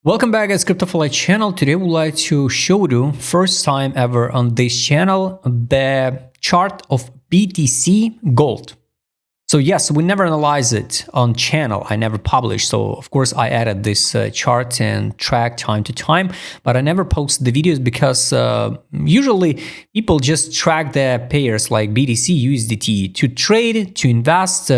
Welcome back at CryptoFly channel. Today we would like to show you, first time ever on this channel, the chart of BTC Gold. So yes, we never analyze it on channel. I never publish. So of course I added this chart and track time to time, but I never post the videos because usually people just track their pairs like BTC, USDT to trade, to invest,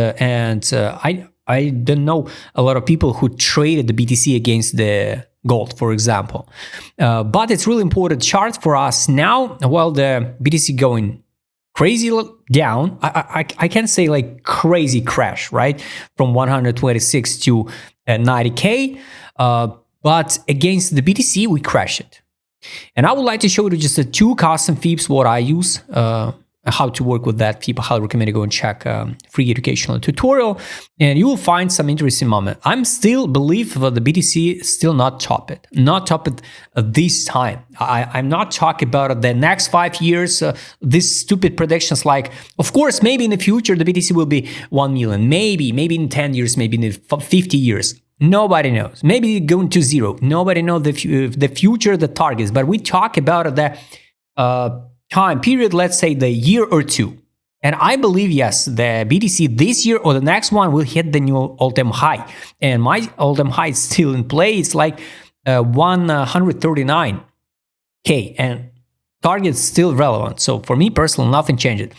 I don't know a lot of people who traded the BTC against the gold, for example. But it's really important chart for us now. While the BTC going crazy down, I can't say like crazy crash, right? From 126 to 90K. But against the BTC, we crash it. And I would like to show you just the two custom fees, what I use, how to work with that. People highly recommend you go and check free educational tutorial, and you will find some interesting moment. I'm still believe that the BTC still not top it this time. I'm not talking about the next 5 years. These stupid predictions, like of course maybe in the future the BTC will be 1 million, maybe in 10 years, maybe in 50 years. Nobody knows. Maybe going to zero. Nobody knows the future, the targets. But we talk about the time period, let's say the year or two. And I believe, yes, the BTC this year or the next one will hit the new all-time high. And my all-time high is still in play. It's like 139K, and target's still relevant. So for me personally, nothing changed.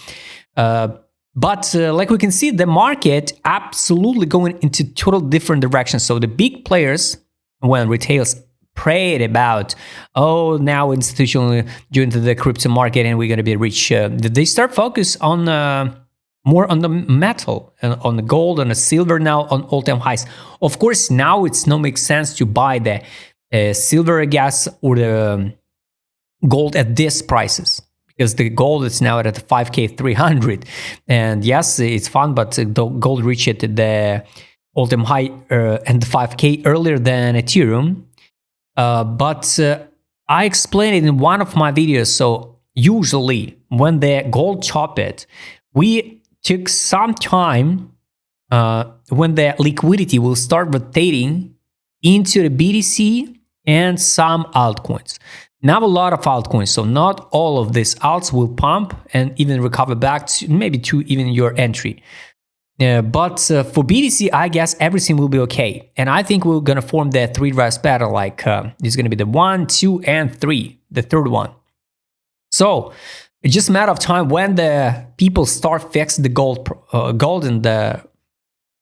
But like we can see, the market absolutely going into total different directions. So the big players, when retails prayed about, oh, now institutional join to the crypto market and we're going to be rich, they start focus on more on the metal and on the gold and the silver now on all-time highs. Of course, now it's no make sense to buy the silver, I guess, or the gold at these prices, because the gold is now at 5K300, and yes, it's fun, but the gold reached the all-time high and the 5K earlier than Ethereum. But I explained it in one of my videos. So usually when the gold top it, we took some time when the liquidity will start rotating into the BTC and some altcoins. Now a lot of altcoins, so not all of these alts will pump and even recover back to maybe to even your entry. But for BTC, I guess everything will be okay. And I think we're going to form the three rise pattern, like it's going to be the 1, 2, and 3, the third one. So it's just a matter of time when the people start fixing the gold and the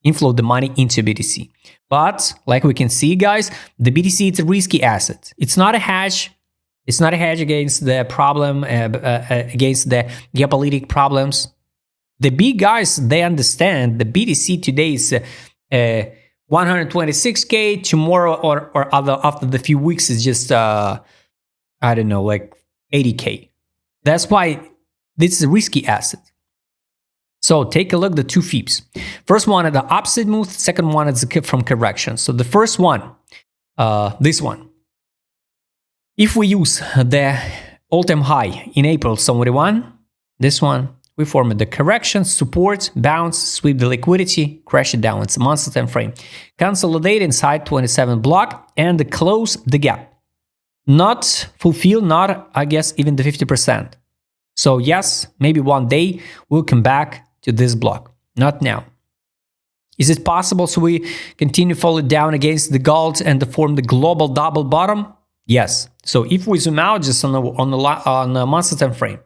inflow the money into BTC. But like we can see, guys, the BTC, it's a risky asset. It's not a hedge. It's not a hedge against the problem, against the geopolitical problems. The big guys, they understand the BTC today is 126K. Tomorrow or after the few weeks is just, I don't know, like 80K. That's why this is a risky asset. So take a look at the two fees. First one at the upside move. Second one is from correction. So the first one, this one. If we use the all-time high in April 71, this one, we form the correction, support, bounce, sweep the liquidity, crash it down. It's a monthly time frame. Consolidate inside 27 block and close the gap. Not fulfill, not, I guess, even the 50%. So yes, maybe one day we'll come back to this block. Not now. Is it possible so we continue falling down against the gold and form the global double bottom? Yes. So if we zoom out just on the monthly time frame,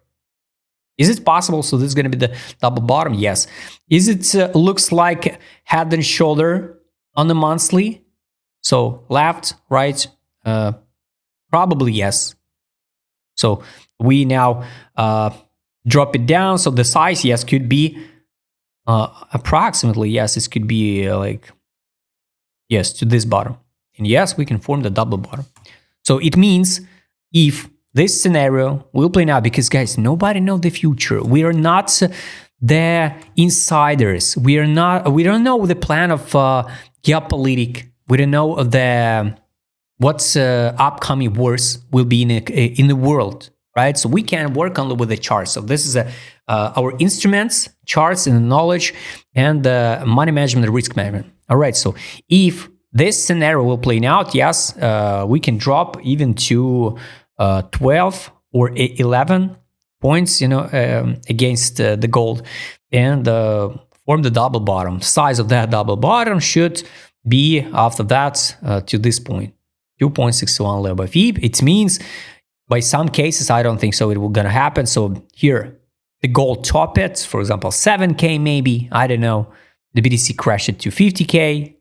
is it possible? So this is going to be the double bottom? Yes. Is it looks like head and shoulder on the monthly? So left, right, probably yes. So we now drop it down. So the size, yes, could be approximately, yes, this could be like, yes, to this bottom. And yes, we can form the double bottom. So it means if this scenario will play out, because guys, nobody knows the future. We are not the insiders. We don't know the plan of geopolitics. We don't know what's upcoming wars will be in the world, right? So we can work only with the charts. So this is our instruments, charts, and knowledge, and money management, and risk management. All right. So if this scenario will play out, yes, we can drop even to 12 or 11 points, against the gold, and form the double bottom. Size of that double bottom should be after that to this point, 2.61 level by FIB. It means by some cases, I don't think so it will gonna happen. So here, the gold top it, for example, 7K maybe, I don't know. The BTC crashed it to 50K.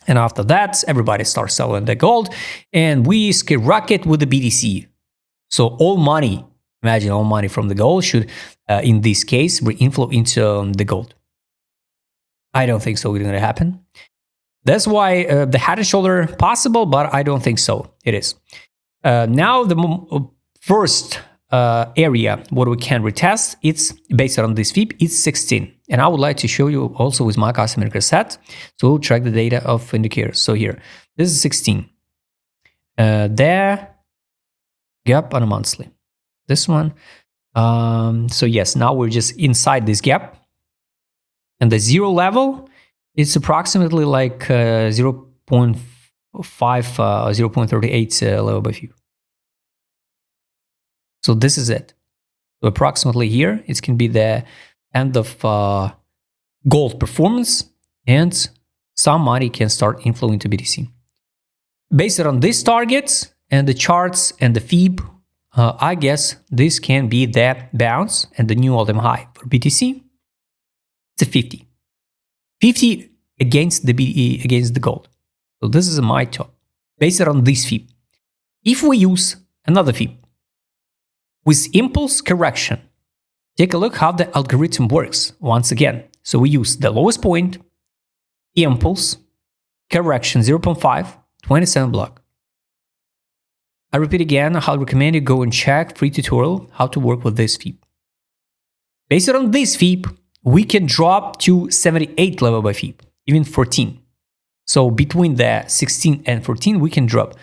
And after that, everybody starts selling the gold and we skyrocket with the BTC. So all money, imagine all money from the gold should, in this case, inflow into the gold. I don't think so it's going to happen. That's why the head and shoulder possible, but I don't think so it is. Now the first area what we can retest, it's based on this FIB, it's 16. And I would like to show you also with my custom indicator set. So we'll track the data of indicators. So here, this is 16. There, gap on a monthly. This one. So yes, now we're just inside this gap. And the zero level, it's approximately like 0.5, 0.38 level by FIB. So this is it. So approximately here, it can be the end of gold performance, and some money can start inflowing to BTC. Based on these targets and the charts and the FIB, I guess this can be the bounce and the new all-time high for BTC. It's a 50. 50 against the gold. So this is my top. Based on this FIB. If we use another FIB with impulse correction, take a look how the algorithm works once again. So we use the lowest point, impulse, correction 0.5, 27 block. I repeat again, I recommend you go and check free tutorial how to work with this FIB. Based on this FIB, we can drop to 78 level by FIB, even 14. So between the 16 and 14, we can drop.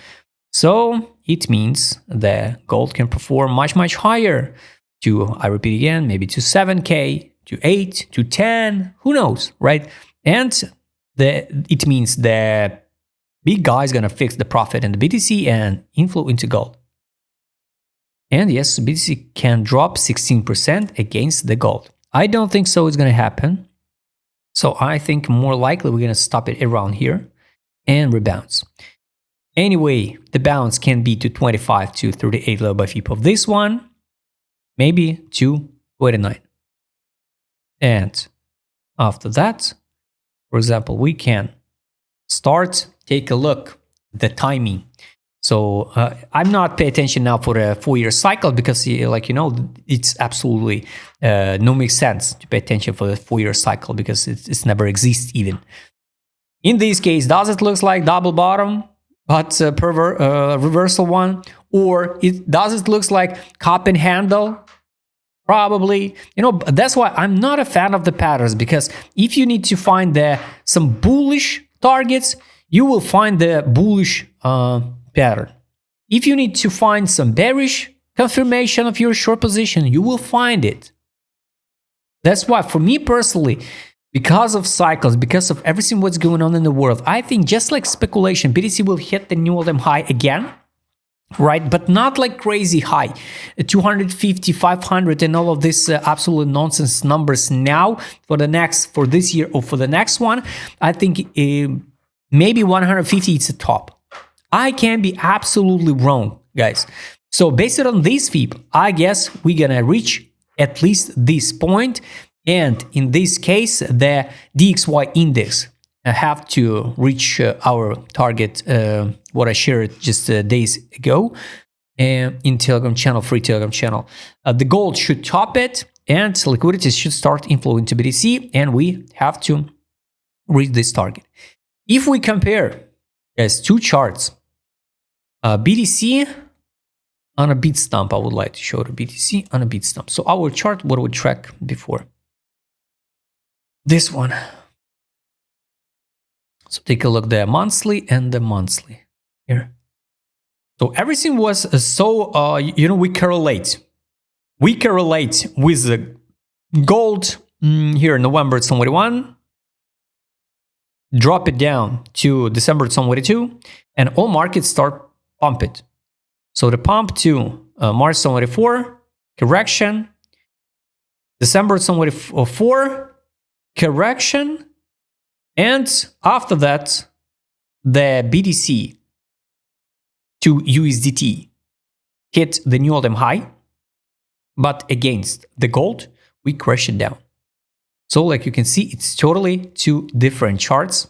So it means the gold can perform much, much higher to, I repeat again, maybe to 7K, to 8, to 10, who knows, right? And it means the big guy is going to fix the profit in the BTC and inflow into gold. And yes, BTC can drop 16% against the gold. I don't think so it's going to happen. So I think more likely we're going to stop it around here and rebounds. Anyway, the bounce can be to 25 to 38 level by FIB of this one, maybe to 29. And after that, for example, we can start, take a look at the timing. So I'm not paying attention now for a 4-year cycle because, it's absolutely no make sense to pay attention for the 4-year cycle because it's never exists even. In this case, does it look like double bottom, but reversal one, or does it look like cup and handle? Probably. That's why I'm not a fan of the patterns, because if you need to find some bullish targets, you will find the bullish pattern. If you need to find some bearish confirmation of your short position, you will find it. That's why, for me personally, because of cycles, because of everything what's going on in the world, I think just like speculation, BTC will hit the new all-time high again, right? But not like crazy high, 250, 500, and all of this absolute nonsense numbers now for this year or for the next one. I think maybe 150 is the top. I can be absolutely wrong, guys. So based on this FIB, I guess we're gonna reach at least this point. And in this case, the DXY index have to reach our target, what I shared just days ago in Telegram channel, free Telegram channel. The gold should top it and liquidity should start inflowing to BTC, and we have to reach this target. If we compare, guys, two charts, BTC on a beat stump, I would like to show the BTC on a beat stump. So our chart, what we track before. This one. So take a look at the monthly and the monthly here. So everything was so, we correlate. We correlate with the gold here, November 21. drop it down to December 2022, and all markets start pump it. So the pump to March 2024, correction, December 2024, correction, and after that, the BTC to USDT hit the new all-time high, but against the gold, we crash it down. So like you can see, it's totally two different charts,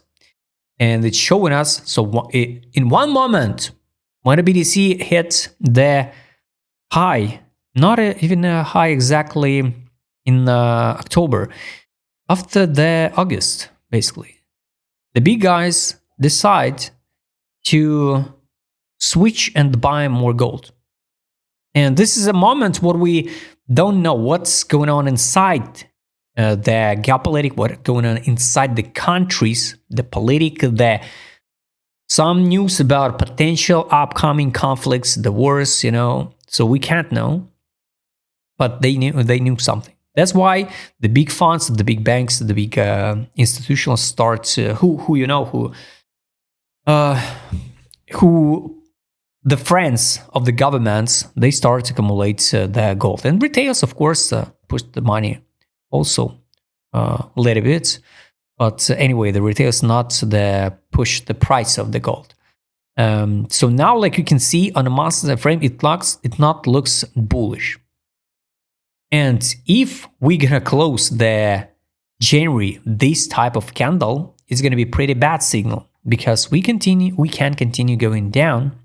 and it's showing us, so in one moment, when the BTC hit the high, not even a high exactly in October, after the August, basically, the big guys decide to switch and buy more gold. And this is a moment where we don't know what's going on inside the geopolitics, what's going on inside the countries, the politics, some news about potential upcoming conflicts, the wars, you know. So we can't know, but they knew something. That's why the big funds, the big banks, the big institutional start who the friends of the governments, they start to accumulate the gold. And retailers, of course, push the money also a little bit. But anyway, the retailers not push the price of the gold. So now, like you can see on a monthly frame, it not looks bullish. And if we're gonna close the January this type of candle, it's gonna be pretty bad signal, because we can continue going down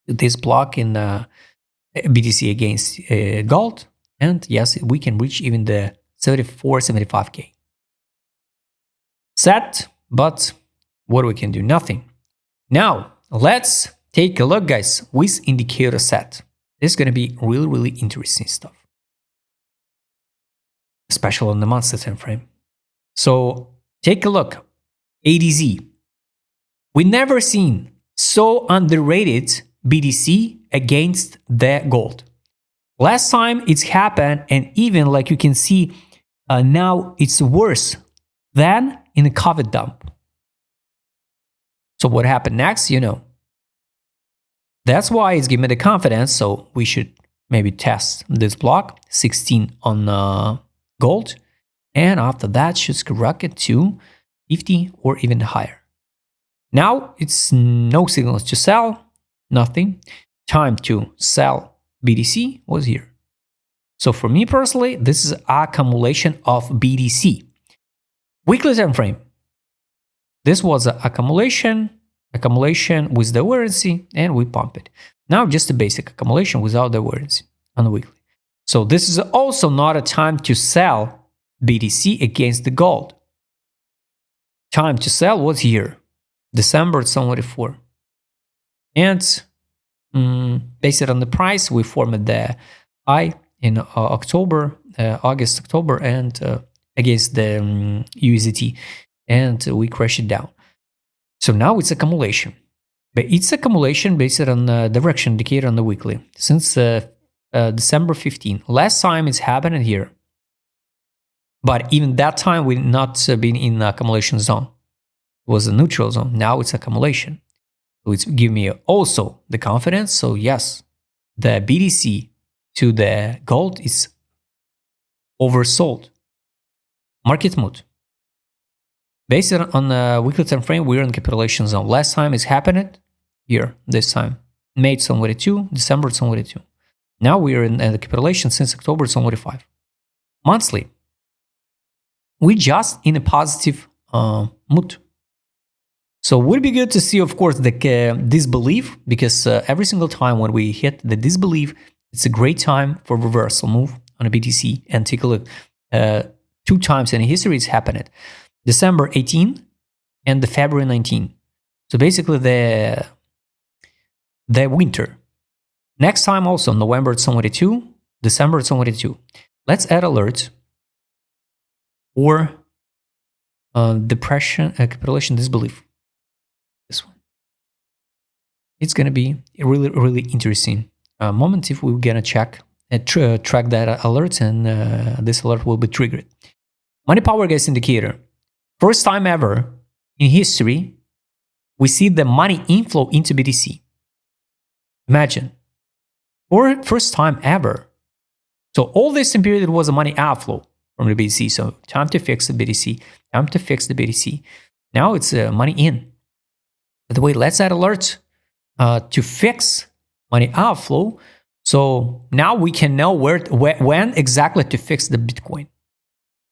this block in BTC against gold, and yes, we can reach even the 75K set, but what we can do? Nothing. Now let's take a look, guys, with indicator set. This is going to be really interesting stuff, especially on the monthly time frame. So take a look. ADZ. We never seen so underrated BTC against the gold. Last time it's happened, and even like you can see now, it's worse than in the COVID dump. So what happened next? You know, that's why it's giving me the confidence. So we should maybe test this block 16 on gold, and after that should skyrocket to 50 or even higher. Now it's no signals to sell, nothing. Time to sell BTC was here. So for me personally, this is accumulation of BTC. Weekly time frame. This was an accumulation with the warranty, and we pump it. Now just a basic accumulation without the warranty on the weekly. So this is also not a time to sell BTC against the gold. Time to sell was here, December 2024. And based on the price, we formed the high in August, October, and against the USDT, and we crash it down. So now it's accumulation, but it's accumulation based on the direction indicator on the weekly since December 15. Last time it's happening here, but even that time we not been in the accumulation zone. It was a neutral zone. Now it's accumulation. So it's give me also the confidence. So yes, the BTC to the gold is oversold. Market mood. Based on the weekly time frame, we're in capitulation zone. Last time it's happened here, this time. May 2022, December 2022. Now we're in the capitulation since October 2025. Monthly. We just in a positive mood. So it would be good to see, of course, the disbelief, because every single time when we hit the disbelief, it's a great time for reversal move on a BTC. And take a look. 2 times in history it's happened. December 18 and the February 19. So basically the winter. Next time also November 2022, December 2022. Let's add alert or depression, capitulation, disbelief. This one. It's gonna be a really interesting moment if we're gonna track that alert, and this alert will be triggered. Money power gas indicator. First time ever in history, we see the money inflow into BTC. Imagine, for first time ever. So all this period was a money outflow from the BTC. So time to fix the BTC, time to fix the BTC. Now it's money in. By the way, let's add alerts to fix money outflow. So now we can know when exactly to fix the Bitcoin,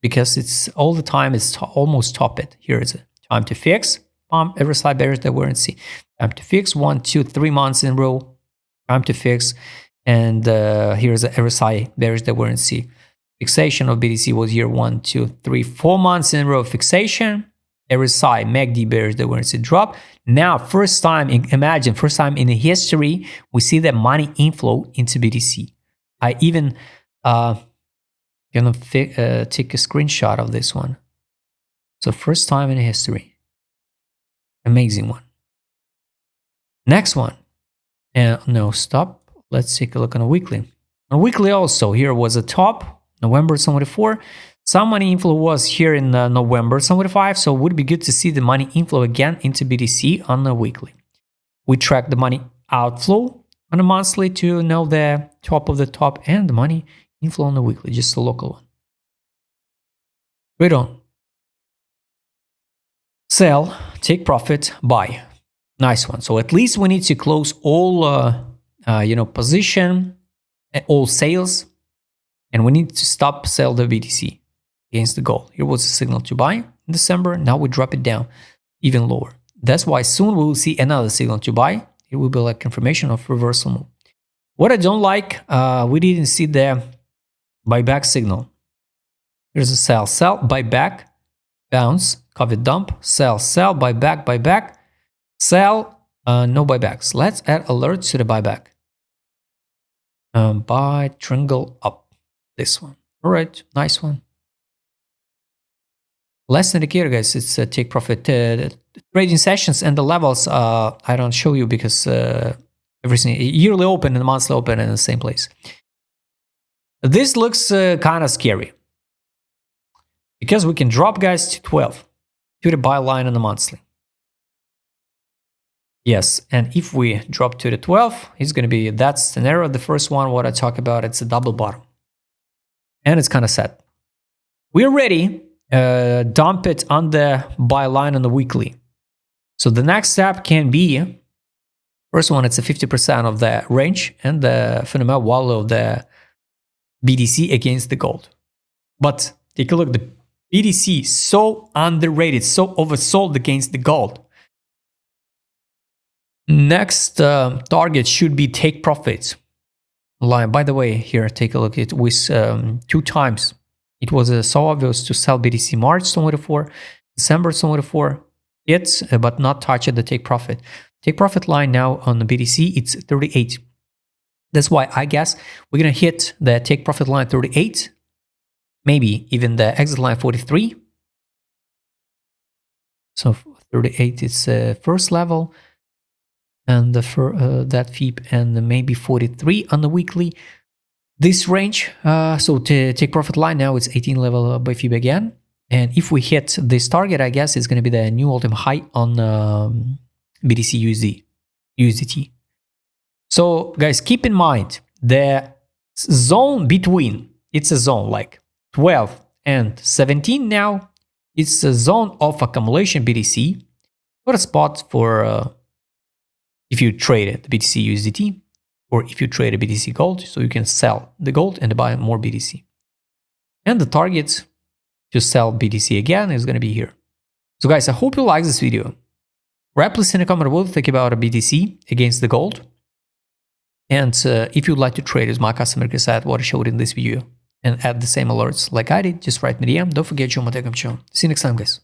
because it's all the time, it's almost top it. Here is it. Time to fix, every side bearish divergence. Time to fix 1, 2, 3 months in a row. Time to fix. And here's the RSI bearish divergence. Fixation of BTC was here 1, 2, 3, 4 months in a row. Fixation. RSI MACD bearish divergence drop. Now, first time in history, we see the money inflow into BTC. I even gonna take a screenshot of this one. So first time in history. Amazing one. Next one. No, stop. Let's take a look on a weekly. On a weekly also, here was a top, November 24. Some money inflow was here in November 25, so it would be good to see the money inflow again into BTC on the weekly. We track the money outflow on a monthly to know the top of the top and the money inflow on the weekly, just a local one. Right on. Sell, take profit, buy. Nice one. So at least we need to close all position, all sales, and we need to stop sell the BTC against the gold. Here was a signal to buy in December. Now we drop it down even lower. That's why soon we will see another signal to buy. It will be like confirmation of reversal move. What I don't like, we didn't see the buyback signal. Here's a sell, sell, buyback, bounce, COVID dump, sell, sell, buyback, sell, no buybacks. Let's add alerts to the buyback. Buy, triangle up, this one. All right, nice one. Last indicator, guys, it's take profit. Trading sessions and the levels, I don't show you because everything yearly open and monthly open in the same place. This looks kind of scary because we can drop, guys, to 12 to the buy line on the monthly. Yes, and if we drop to the 12, it's going to be that scenario. The first one, what I talk about, it's a double bottom. And it's kind of set. We're ready. Dump it on the buy line on the weekly. So the next step can be, first one, it's a 50% of the range and the fundamental value of the BTC against the gold. But take a look, the BTC is so underrated, so oversold against the gold. Next target should be take profits line. By the way, here, take a look. It was 2 times. It was so obvious to sell BTC March 24, December 24, but not touch at the take profit. Take profit line now on the BTC, it's 38. That's why I guess we're going to hit the take profit line 38, maybe even the exit line 43. So 38 is first level. And that FIB, and maybe 43 on the weekly. This range, so to take profit line now, it's 18 level by FIB again. And if we hit this target, I guess it's going to be the new all-time high on BTC USDT. So guys, keep in mind the zone between, it's a zone like 12 and 17 now. It's a zone of accumulation BTC, or a spot for if you trade it, the BTC USDT, or if you trade a BTC gold, so you can sell the gold and buy more BTC. And the target to sell BTC again is going to be here. So guys, I hope you like this video. Write please in a comment below to think about a BTC against the gold. And if you'd like to trade as my customer cassette, what I showed in this video, and add the same alerts like I did, just write me DM. Don't forget, join my Telegram channel. See you next time, guys.